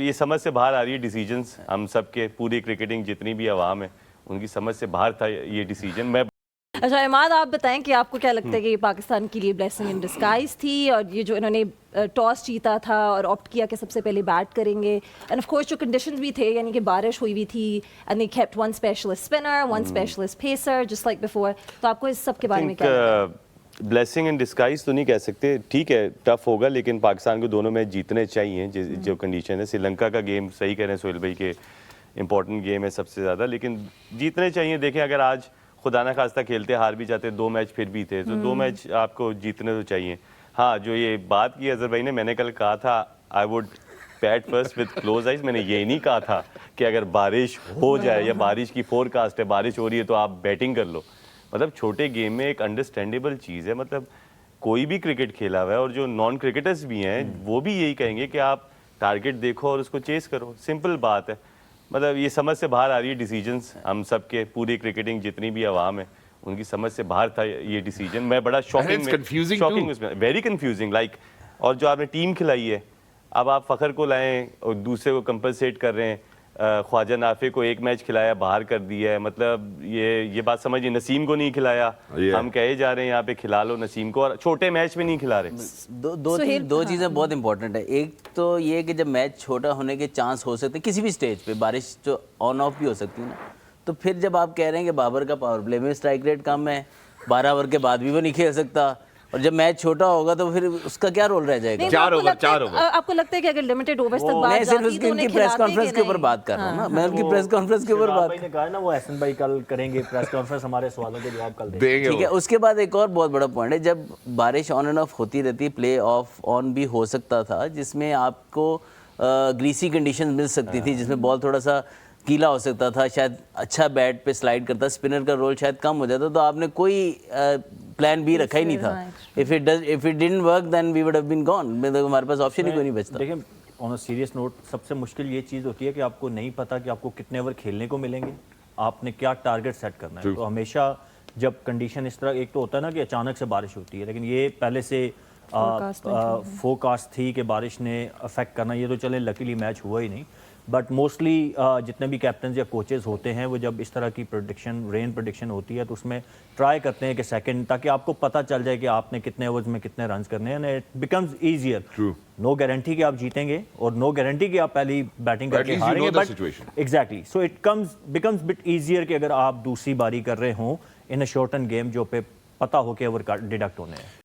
ये समझ से बाहर आ रही है डिसीजंस हम सब के, पूरी क्रिकेटिंग जितनी भी आवाम है उनकी समझ से बाहर था ये डिसीजन। मैं अच्छा इमाद, आप बताएं कि आपको क्या लगता है कि ये पाकिस्तान के लिए ब्लेसिंग इन डिस्गाइज थी, और ये जो इन्होंने टॉस जीता था और ऑप्ट किया कि सबसे पहले बैट करेंगे, एंड ऑफ कोर्स जो कंडीशंस भी थे, यानी कि बारिश हुई हुई थी, and they kept one specialist spinner, one specialist pacer just like before, तो आपको इस सब के बारे में क्या लगता है? ब्लेसिंग इन डिस्गाइज तो नहीं कह सकते, ठीक है टफ होगा, लेकिन पाकिस्तान को दोनों मैच जीतने चाहिए जो कंडीशन है। श्रीलंका का गेम सही कह रहे हैं सोहेल भाई के, इंपॉर्टेंट गेम है सबसे ज़्यादा, लेकिन जीतने चाहिए। देखें अगर आज खुदा ना खास्ता खेलते हार भी जाते, 2 मैच फिर भी थे, तो 2 मैच आपको जीतने तो चाहिए। हाँ, जो ये बात की अजहर भाई ने, मैंने कल कहा था I would bat first with close eyes. मैंने ये नहीं कहा था कि अगर बारिश हो जाए या बारिश की फोरकास्ट है, बारिश हो रही है तो आप बैटिंग कर लो। मतलब छोटे गेम में एक अंडरस्टैंडेबल चीज़ है, मतलब कोई भी क्रिकेट खेला हुआ है और जो नॉन क्रिकेटर्स भी हैं वो भी यही कहेंगे कि आप टारगेट देखो और उसको चेस करो, सिंपल बात है। मतलब ये समझ से बाहर आ रही है डिसीजंस हम सब के, पूरी क्रिकेटिंग जितनी भी आवाम है उनकी समझ से बाहर था ये डिसीजन। मैं बड़ा शॉकिंग उसमें, वेरी कंफ्यूजिंग लाइक। और जो आपने टीम खिलाई है, अब आप फ़खर को लाएं और दूसरे को कंपनसेट कर रहे हैं। ख्वाजा नाफे को 1 मैच खिलाया, बाहर कर दिया है, मतलब ये बात समझिए। नसीम को नहीं खिलाया, हम कहे जा रहे हैं यहाँ पे खिला लो नसीम को, और छोटे मैच में नहीं खिला रहे। दो चीज़ें बहुत इंपॉर्टेंट है। एक तो ये कि जब मैच छोटा होने के चांस हो सकते किसी भी स्टेज पे, बारिश जो ऑन ऑफ भी हो सकती है ना, तो फिर जब आप कह रहे हैं कि बाबर का पावर प्ले में स्ट्राइक रेट कम है, 12 ओवर के बाद भी वो नहीं खेल सकता, और जब मैच छोटा होगा तो फिर उसका क्या रोल रह जाएगा? 4 ओवर। आपको लगता है कि अगर लिमिटेड ओवर्स तक बात मैं सिर्फ जाती तो उनकी प्रेस कॉन्फ्रेंस के ऊपर बात कर रहा हूँ ना, मैं उनकी प्रेस कॉन्फ्रेंस के ऊपर बात ने कहा ना वो हसन भाई कल करेंगे प्रेस कॉन्फ्रेंस, हमारे सवालों के जवाब कल देंगे। ठीक है। उसके बाद एक और बहुत बड़ा पॉइंट है, जब बारिश ऑन एंड ऑफ होती रहती है, प्ले ऑफ ऑन भी हो सकता था, जिसमें आपको ग्रीसी कंडीशन मिल सकती थी, जिसमें बॉल थोड़ा सा गीला हो सकता था, शायद अच्छा बैट पे स्लाइड करता, स्पिनर का रोल शायद कम हो जाता, तो आपने कोई प्लान बी रखा ही नहीं था। If it didn't work then we would have been gone, मतलब हमारे पास ऑप्शन ही कोई नहीं बचता। देखिए ऑन अ सीरियस नोट, सबसे मुश्किल ये चीज़ होती है कि आपको नहीं पता कि आपको कितने ओवर खेलने को मिलेंगे, आपने क्या टारगेट सेट करना है। तो हमेशा जब कंडीशन इस तरह, एक तो होता है ना कि अचानक से बारिश होती है, लेकिन ये पहले से फोरकास्ट थी कि बारिश ने अफेक्ट करना, ये तो चले लकीली मैच हुआ ही नहीं। बट मोस्टली जितने भी कैप्टन या कोचेस होते हैं वो जब इस तरह की प्रेडिक्शन, रेन प्रेडिक्शन होती है, तो उसमें ट्राई करते हैं कि सेकंड, ताकि आपको पता चल जाए कि आपने कितने ओवर्स में कितने रन्स करने हैं, it becomes easier. No guarantee कि आप जीतेंगे और नो गारंटी कि आप पहली बैटिंग करके हारेंगे, but exactly so it becomes bit easier कि अगर आप दूसरी बारी कर रहे हों इन अ शॉर्टन गेम जो पे पता हो कि ओवर डिडक्ट होने हैं।